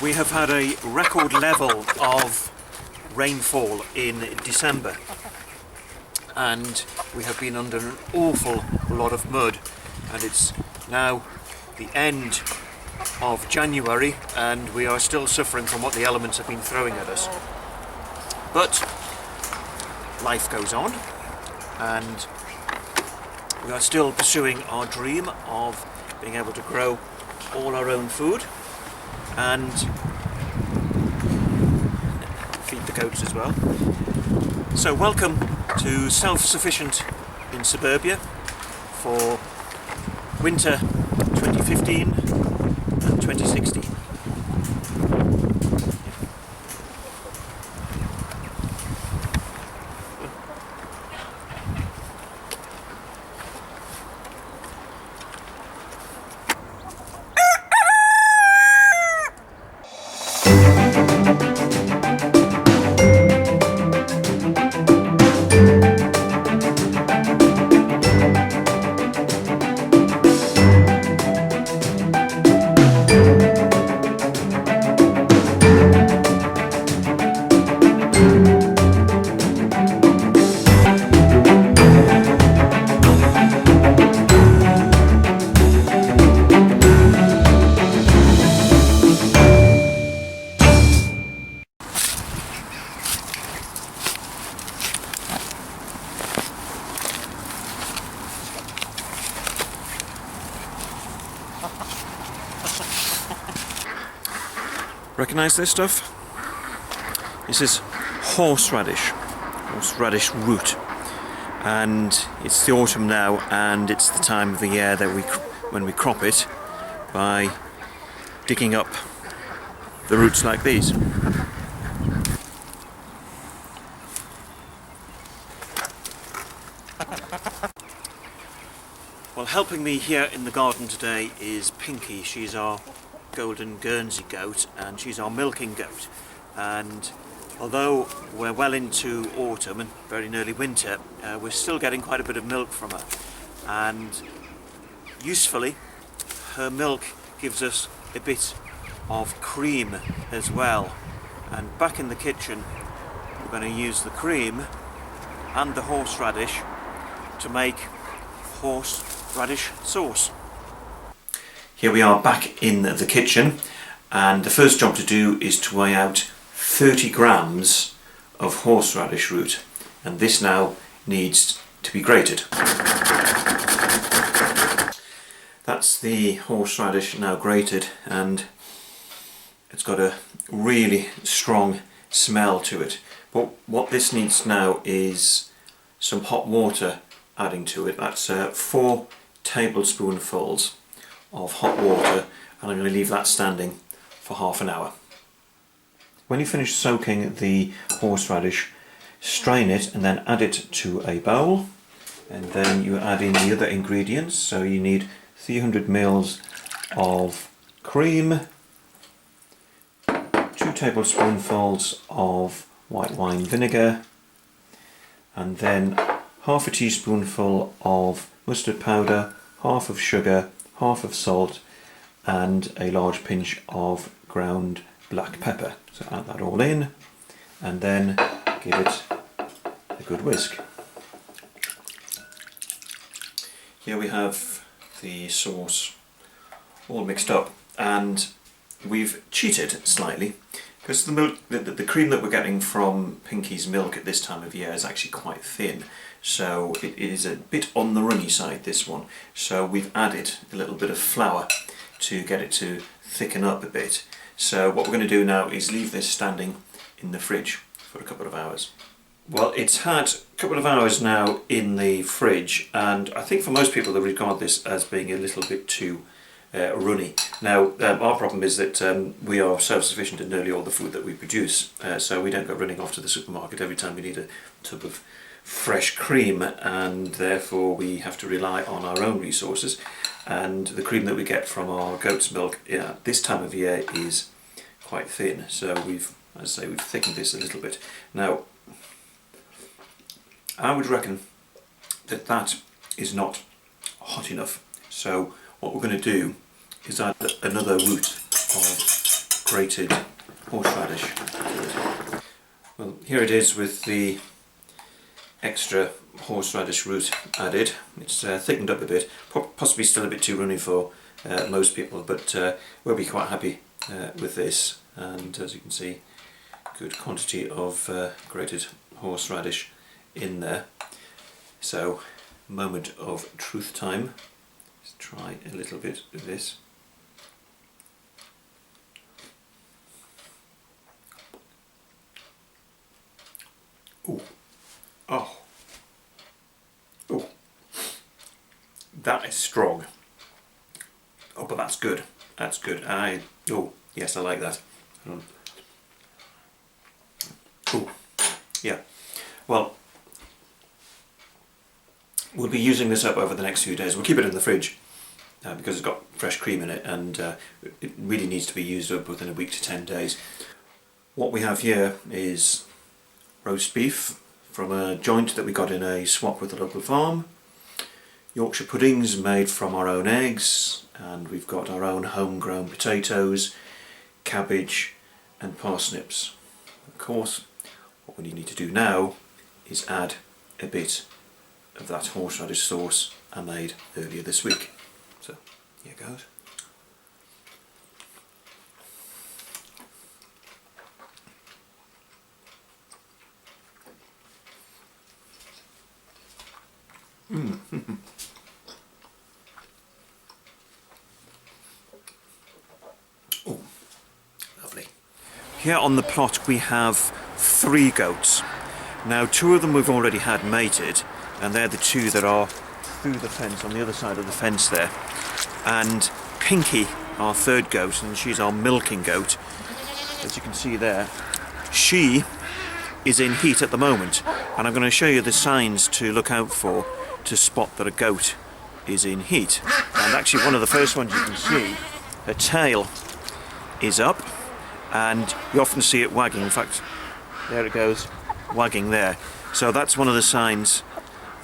We have had a record level of rainfall in December, and we have been under an awful lot of mud, and it's now the end of January and we are still suffering from what the elements have been throwing at us. But life goes on, and we are still pursuing our dream of being able to grow all our own food and feed the goats as well. So welcome to Self-Sufficient in Suburbia for winter 2015 and 2016. Recognise this stuff? This is horseradish root, and it's the autumn now, and it's the time of the year that when we crop it by digging up the roots like these. Well, helping me here in the garden today is Pinky. She's our golden Guernsey goat, and she's our milking goat, and although we're well into autumn and very nearly winter, we're still getting quite a bit of milk from her, and usefully her milk gives us a bit of cream as well. And back in the kitchen we're going to use the cream and the horseradish to make horseradish sauce. Here we are back in the kitchen, and the first job to do is to weigh out 30 grams of horseradish root, and this now needs to be grated. That's the horseradish now grated, and it's got a really strong smell to it. But what this needs now is some hot water adding to it. That's 4 tablespoonfuls of hot water, and I'm going to leave that standing for half an hour. When you finish soaking the horseradish, strain it and then add it to a bowl, and then you add in the other ingredients. So you need 300 ml of cream, 2 tablespoonfuls of white wine vinegar, and then half a teaspoonful of mustard powder, half of sugar, half of salt, and a large pinch of ground black pepper. So add that all in, and then give it a good whisk. Here we have the sauce all mixed up, and we've cheated slightly because the milk, the cream that we're getting from Pinky's milk at this time of year is actually quite thin. So it is a bit on the runny side, this one. So we've added a little bit of flour to get it to thicken up a bit. So what we're going to do now is leave this standing in the fridge for a couple of hours. Well, it's had a couple of hours now in the fridge, and I think for most people they regard this as being a little bit too runny. Now our problem is that we are self-sufficient in nearly all the food that we produce, so we don't go running off to the supermarket every time we need a tub of fresh cream, and therefore we have to rely on our own resources. And the cream that we get from our goat's milk this time of year is quite thin, so we've, as I say, we've thickened this a little bit. Now I would reckon that that is not hot enough, so what we're going to do is add another root of grated horseradish. Well, here it is with the extra horseradish root added. It's thickened up a bit, possibly still a bit too runny for most people, but we'll be quite happy with this. And as you can see, good quantity of grated horseradish in there. So, moment of truth time. Let's try a little bit of this. Ooh. Oh. Oh. That is strong. Oh, but that's good. That's good. Oh, yes, I like that. Oh, yeah. Well, we'll be using this up over the next few days. We'll keep it in the fridge because it's got fresh cream in it, and it really needs to be used up within a week to 10 days. What we have here is roast beef from a joint that we got in a swap with the local farm, Yorkshire puddings made from our own eggs, and we've got our own homegrown potatoes, cabbage and parsnips. Of course, what we need to do now is add a bit of that horseradish sauce I made earlier this week. So here goes. Oh, lovely. Here on the plot we have 3 goats. Now 2 of them we've already had mated, and they're the 2 that are through the fence on the other side of the fence there. And Pinky, our 3rd goat, and she's our milking goat, as you can see there, she is in heat at the moment, and I'm going to show you the signs to look out for to spot that a goat is in heat. And actually one of the first ones you can see, her tail is up, and you often see it wagging. In fact, there it goes, wagging there. So that's one of the signs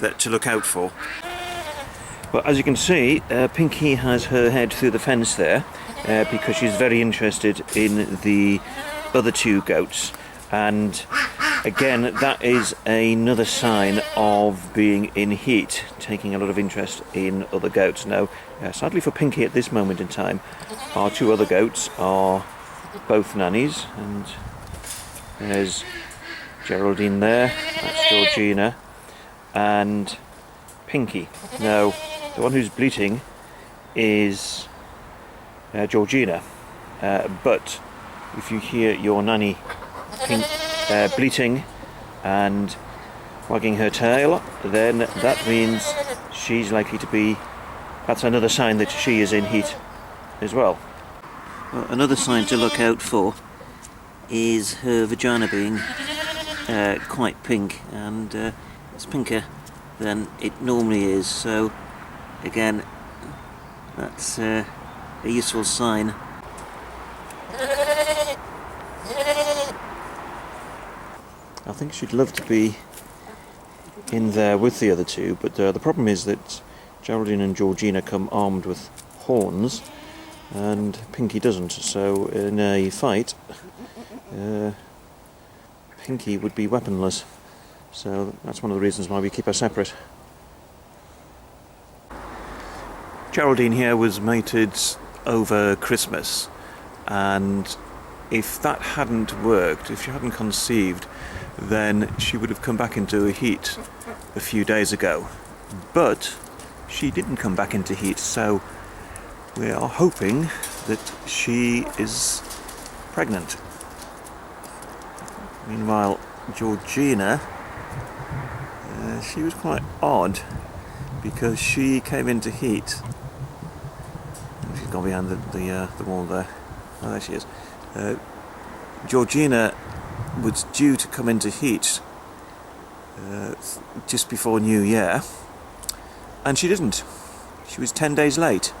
that to look out for. But as you can see, Pinky has her head through the fence there because she's very interested in the other 2 goats, and again that is another sign of being in heat, taking a lot of interest in other goats. Now sadly for Pinky at this moment in time, our 2 other goats are both nannies, and there's Geraldine there, that's Georgina, and Pinky. Now the one who's bleating is Georgina, but if you hear your nanny bleating and wagging her tail, then that means she's likely to be, that's another sign that she is in heat as well. Well, another sign to look out for is her vagina being quite pink, and it's pinker than it normally is, so again that's a useful sign. I think she'd love to be in there with the other 2, but the problem is that Geraldine and Georgina come armed with horns and Pinky doesn't, so in a fight Pinky would be weaponless, so that's one of the reasons why we keep her separate. Geraldine here was mated over Christmas, and if that hadn't worked, if she hadn't conceived, then she would have come back into heat a few days ago. But she didn't come back into heat, so we are hoping that she is pregnant. Meanwhile, Georgina, she was quite odd because she came into heat. She's gone behind the wall there. Oh, there she is. Georgina was due to come into heat just before New Year, and she didn't. She was 10 days late,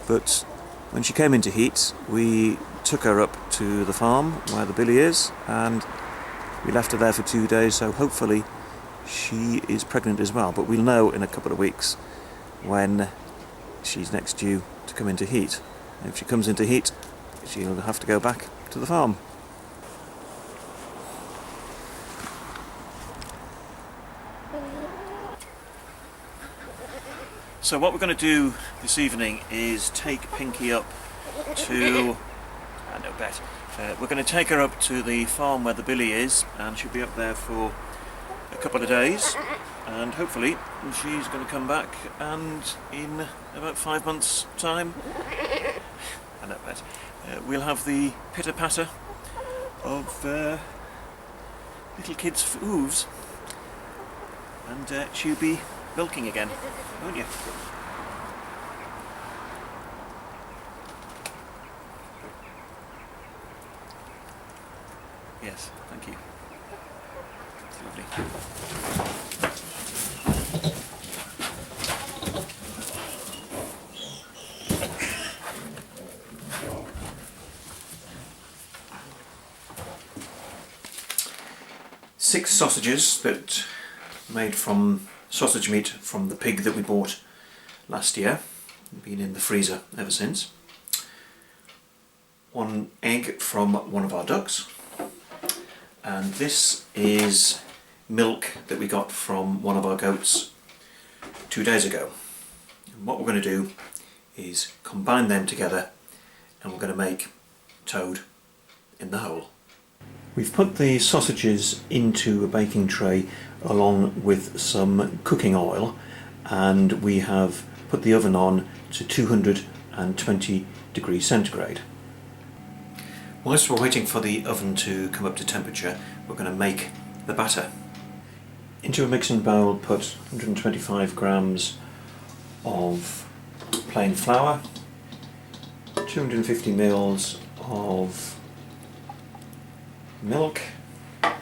but when she came into heat we took her up to the farm where the billy is, and we left her there for 2 days, so hopefully she is pregnant as well, but we'll know in a couple of weeks when she's next due to come into heat. And if she comes into heat, she'll have to go back to the farm. So what we're going to do this evening is take Pinky up to... no bet. We're going to take her up to the farm where the billy is, and she'll be up there for a couple of days, and hopefully she's going to come back, and in about 5 months' time, I don't bet, we'll have the pitter-patter of little kids' hooves, and she'll be milking again, won't you? Yes, thank you. It's lovely. 6 sausages that made from sausage meat from the pig that we bought last year. Been in the freezer ever since. 1 egg from one of our ducks. And this is milk that we got from one of our goats 2 days ago. And what we're going to do is combine them together, and we're going to make toad in the hole. We've put the sausages into a baking tray along with some cooking oil, and we have put the oven on to 220 degrees centigrade. Whilst we're waiting for the oven to come up to temperature, we're going to make the batter. Into a mixing bowl, put 125 grams of plain flour, 250 ml of milk, a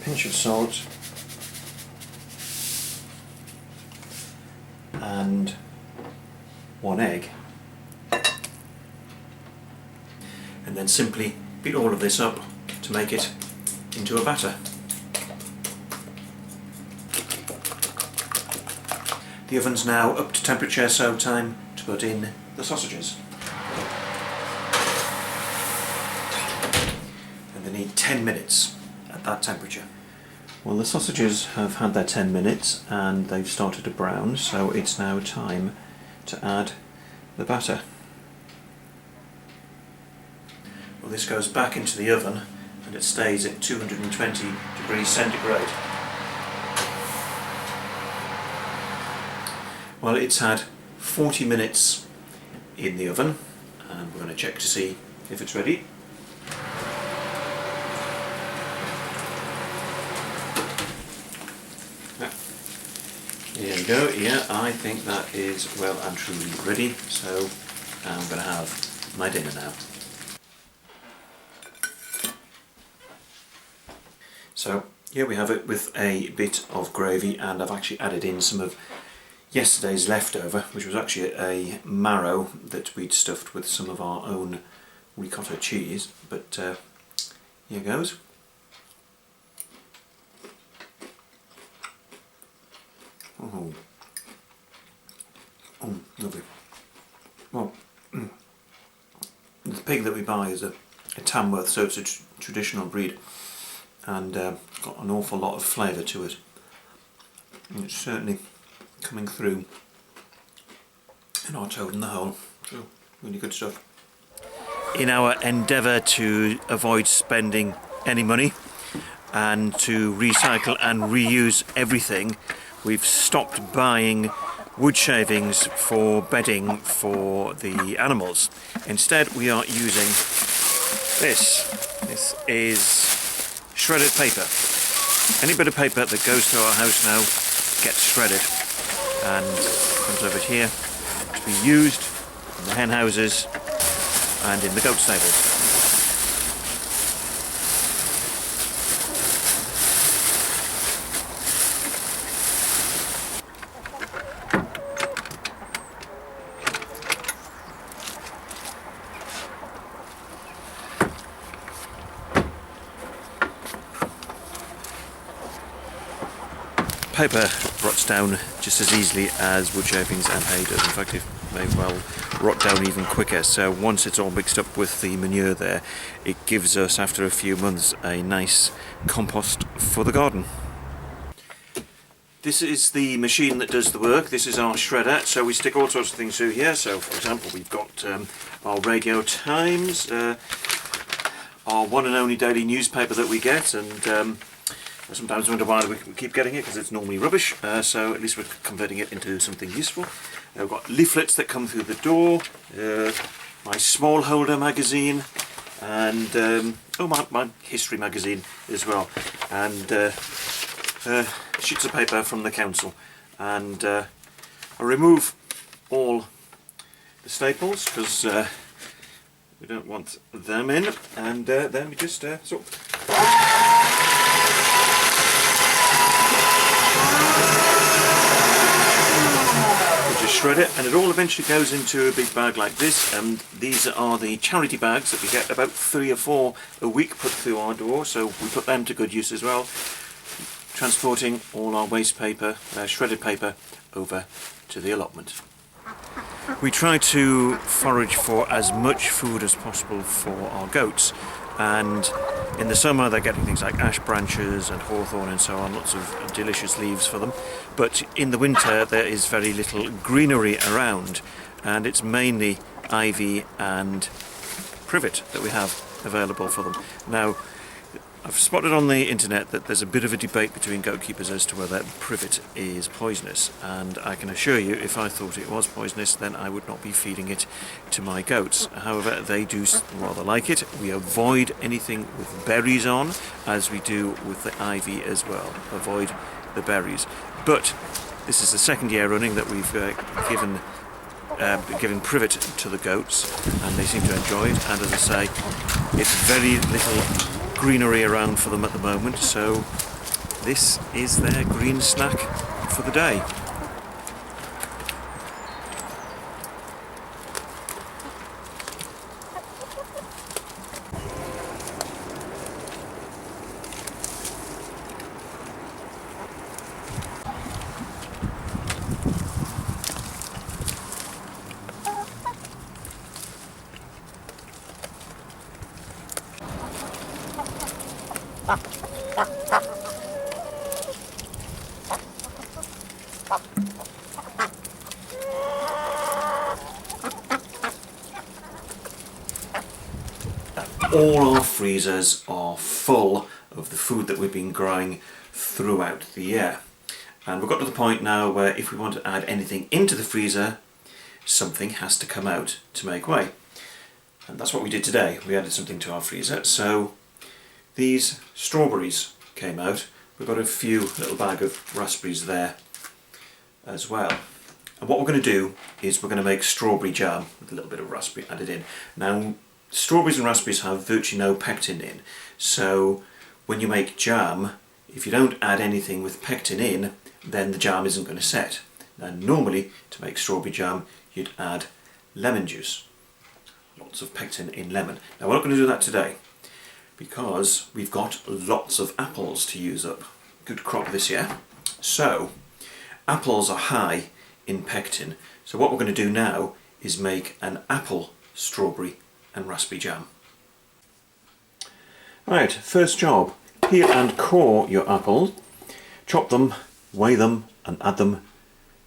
pinch of salt, and 1 egg. And then simply beat all of this up to make it into a batter. The oven's now up to temperature, so time to put in the sausages. And they need 10 minutes at that temperature. Well, the sausages have had their 10 minutes and they've started to brown, so it's now time to add the batter. Well, this goes back into the oven and it stays at 220 degrees centigrade. Well, it's had 40 minutes in the oven, and we're going to check to see if it's ready. Here we go. Yeah, I think that is well and truly ready, so I'm going to have my dinner now. So here we have it with a bit of gravy, and I've actually added in some of yesterday's leftover, which was actually a marrow that we'd stuffed with some of our own ricotta cheese, but here goes. Oh, lovely. Well, the pig that we buy is a Tamworth, so it's a traditional breed, and got an awful lot of flavour to it. And it's certainly coming through in our toad in the hole. So, really good stuff. In our endeavour to avoid spending any money and to recycle and reuse everything, we've stopped buying wood shavings for bedding for the animals. Instead, we are using this. This is shredded paper. Any bit of paper that goes through our house now gets shredded and comes over here to be used in the hen houses and in the goat stables. Paper rots down just as easily as wood shavings and hay does. In fact, if may well rot down even quicker. So once it's all mixed up with the manure there, it gives us, after a few months, a nice compost for the garden. This is the machine that does the work. This is our shredder, so we stick all sorts of things through here. So for example, we've got our Radio Times, our one and only daily newspaper that we get, and I sometimes wonder why we keep getting it, because it's normally rubbish, so at least we're converting it into something useful. We've got leaflets that come through the door, my small holder magazine, and my history magazine as well, and sheets of paper from the council. And I remove all the staples because we don't want them in, and then we just sort of shred it, and it all eventually goes into a big bag like this. And these are the charity bags that we get, about 3 or 4 a week put through our door, so we put them to good use as well, transporting all our waste paper, shredded paper, over to the allotment. We try to forage for as much food as possible for our goats, and in the summer they're getting things like ash branches and hawthorn and so on, lots of delicious leaves for them. But in the winter there is very little greenery around, and it's mainly ivy and privet that we have available for them. Now, I've spotted on the internet that there's a bit of a debate between goat keepers as to whether privet is poisonous, and I can assure you, if I thought it was poisonous, then I would not be feeding it to my goats. However, they do rather like it. We avoid anything with berries on, as we do with the ivy as well. Avoid the berries. But this is the second year running that we've given privet to the goats, and they seem to enjoy it. And as I say, it's very little greenery around for them at the moment, so this is their green snack for the day. All our freezers are full of the food that we've been growing throughout the year, and we've got to the point now where if we want to add anything into the freezer, something has to come out to make way. And that's what we did today. We added something to our freezer. So these strawberries came out. We've got a few little bag of raspberries there as well. And what we're going to do is we're going to make strawberry jam with a little bit of raspberry added in. Now, strawberries and raspberries have virtually no pectin in, so when you make jam, if you don't add anything with pectin in, then the jam isn't going to set. Now normally, to make strawberry jam, you'd add lemon juice. Lots of pectin in lemon. Now we're not going to do that today, because we've got lots of apples to use up. Good crop this year. So, apples are high in pectin, so what we're going to do now is make an apple strawberry and raspberry jam. Right, first job, peel and core your apples, chop them, weigh them and add them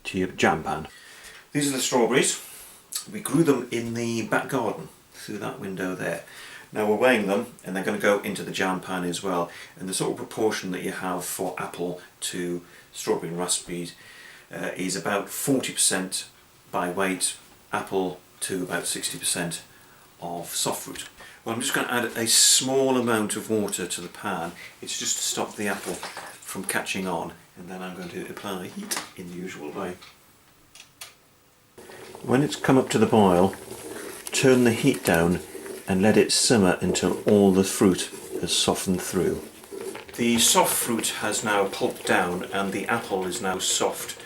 to your jam pan. These are the strawberries. We grew them in the back garden through that window there. Now we're weighing them, and they're going to go into the jam pan as well, and the sort of proportion that you have for apple to strawberry and raspberries is about 40% by weight apple to about 60% of soft fruit. Well, I'm just going to add a small amount of water to the pan. It's just to stop the apple from catching on, and then I'm going to apply heat in the usual way. When it's come up to the boil, turn the heat down and let it simmer until all the fruit has softened through. The soft fruit has now pulped down and the apple is now soft,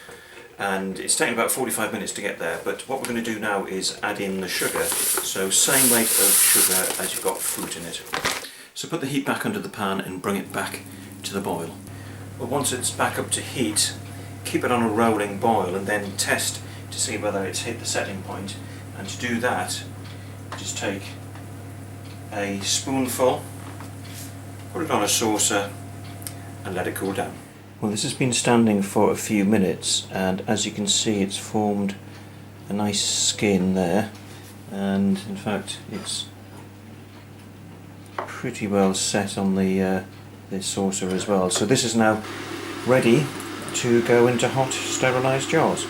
and it's taken about 45 minutes to get there, but what we're going to do now is add in the sugar, so same weight of sugar as you've got fruit in it. So put the heat back under the pan and bring it back to the boil. Well, once it's back up to heat, keep it on a rolling boil and then test to see whether it's hit the setting point, and to do that just take a spoonful, put it on a saucer and let it cool down. Well, this has been standing for a few minutes, and as you can see it's formed a nice skin there, and in fact it's pretty well set on the saucer as well. So this is now ready to go into hot sterilised jars.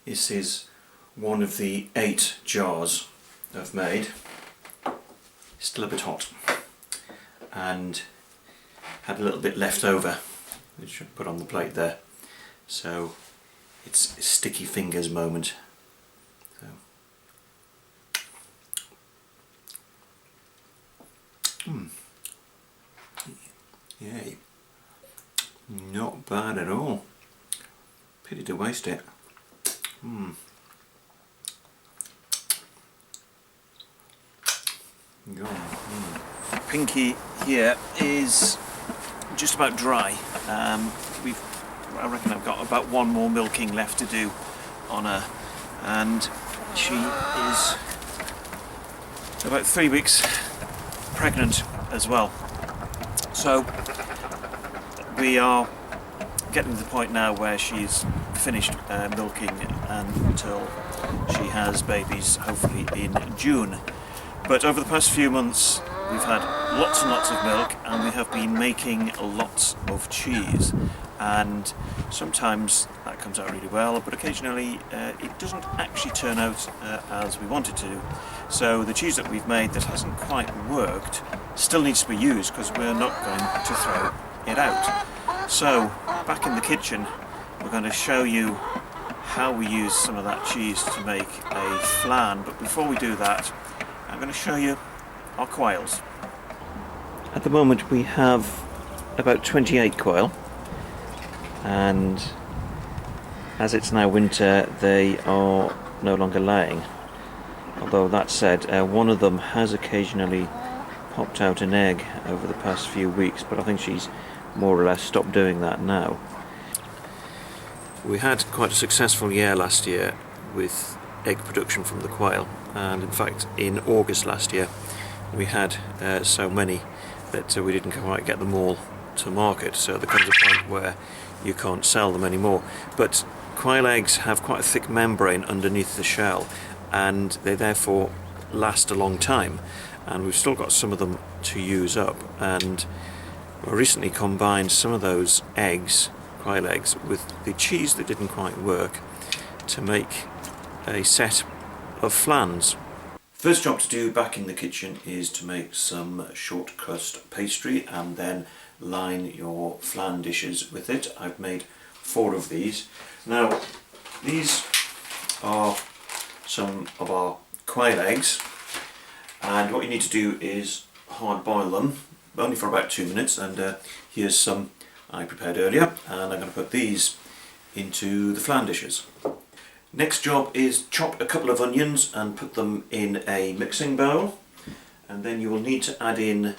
This is one of the 8 jars I've made. Still a bit hot, and had a little bit left over which I put on the plate there, so it's a sticky fingers moment. So. Yay, not bad at all. Pity to waste it. Pinky here is just about dry. I reckon I've got about one more milking left to do on her, and she is about 3 weeks pregnant as well. So we are getting to the point now where she's finished milking until she has babies, hopefully in June. But over the past few months we've had lots and lots of milk, and we have been making lots of cheese, and sometimes that comes out really well, but occasionally it doesn't actually turn out as we want it to. So the cheese that we've made that hasn't quite worked still needs to be used, because we're not going to throw it out. So back in the kitchen we're going to show you how we use some of that cheese to make a flan, but before we do that I'm going to show you our quails. At the moment we have about 28 quail, and as it's now winter they are no longer laying. Although that said, one of them has occasionally popped out an egg over the past few weeks, but I think she's more or less stopped doing that now. We had quite a successful year last year with egg production from the quail, and in fact in August last year we had so many that we didn't quite get them all to market, so there comes a point where you can't sell them anymore. But quail eggs have quite a thick membrane underneath the shell, and they therefore last a long time, and we've still got some of them to use up, and I recently combined some of those eggs, quail eggs, with the cheese that didn't quite work to make a set of flans. First job to do back in the kitchen is to make some short crust pastry and then line your flan dishes with it. I've made 4 of these. Now these are some of our quail eggs, and what you need to do is hard boil them only for about 2 minutes, and here's some I prepared earlier, and I'm going to put these into the flan dishes. Next job is chop a couple of onions and put them in a mixing bowl, and then you will need to add in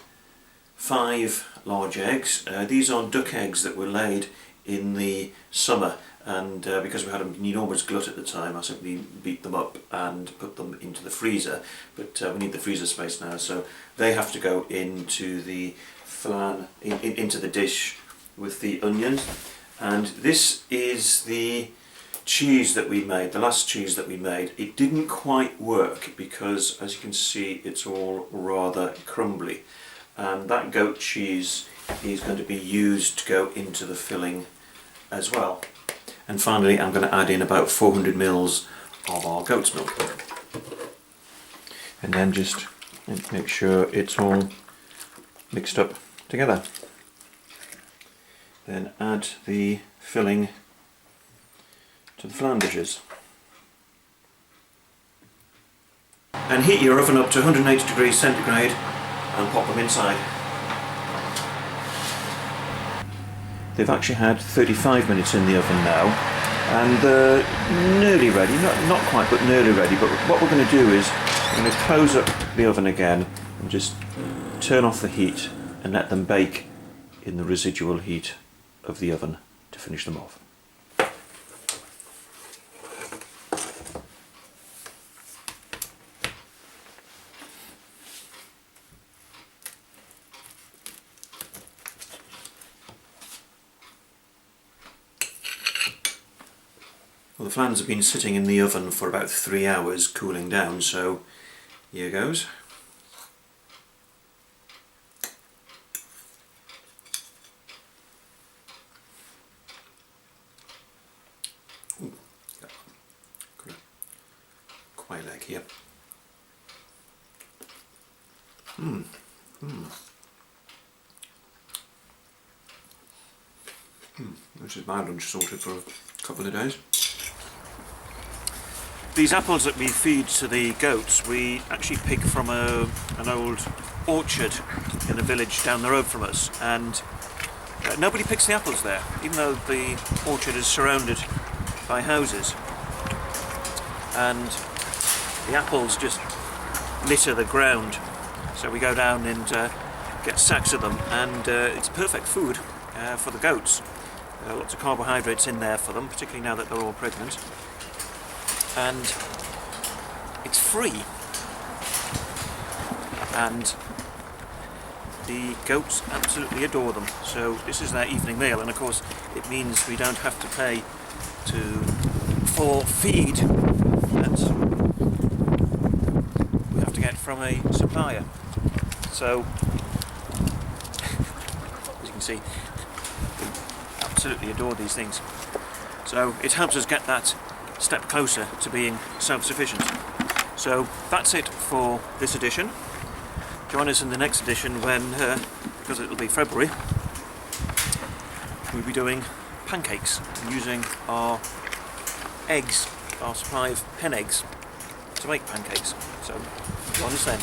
5 large eggs. These are duck eggs that were laid in the summer, and because we had an enormous glut at the time I simply beat them up and put them into the freezer, but we need the freezer space now, so they have to go into the flan, into the dish with the onions. And this is the cheese that we made, the last cheese that we made. It didn't quite work because, as you can see, it's all rather crumbly, and that goat cheese is going to be used to go into the filling as well. And finally I'm going to add in about 400 ml of our goat's milk, and then just make sure it's all mixed up together. Then add the filling to the flan dishes. And heat your oven up to 180 degrees centigrade and pop them inside. They've actually had 35 minutes in the oven now, and they're nearly ready, not quite, but nearly ready. But what we're going to do is we're going to close up the oven again and just turn off the heat and let them bake in the residual heat of the oven. to finish them off. Well, the flans have been sitting in the oven for about 3 hours cooling down, so here goes. Ooh, yeah. Got a quail egg here. This is my lunch sorted for a couple of days. These apples that we feed to the goats, we actually pick from an old orchard in a village down the road from us, and nobody picks the apples there, even though the orchard is surrounded by houses. And the apples just litter the ground, so we go down and get sacks of them, and it's perfect food for the goats. Lots of carbohydrates in there for them, particularly now that they're all pregnant. And it's free, and the goats absolutely adore them. So this is their evening meal, and of course it means we don't have to pay for feed that we have to get from a supplier. So as you can see, they absolutely adore these things. So it helps us get that step closer to being self-sufficient. So that's it for this edition. Join us in the next edition when, because it'll be February, we'll be doing pancakes using our eggs, our supply of hen eggs, to make pancakes. So join us then.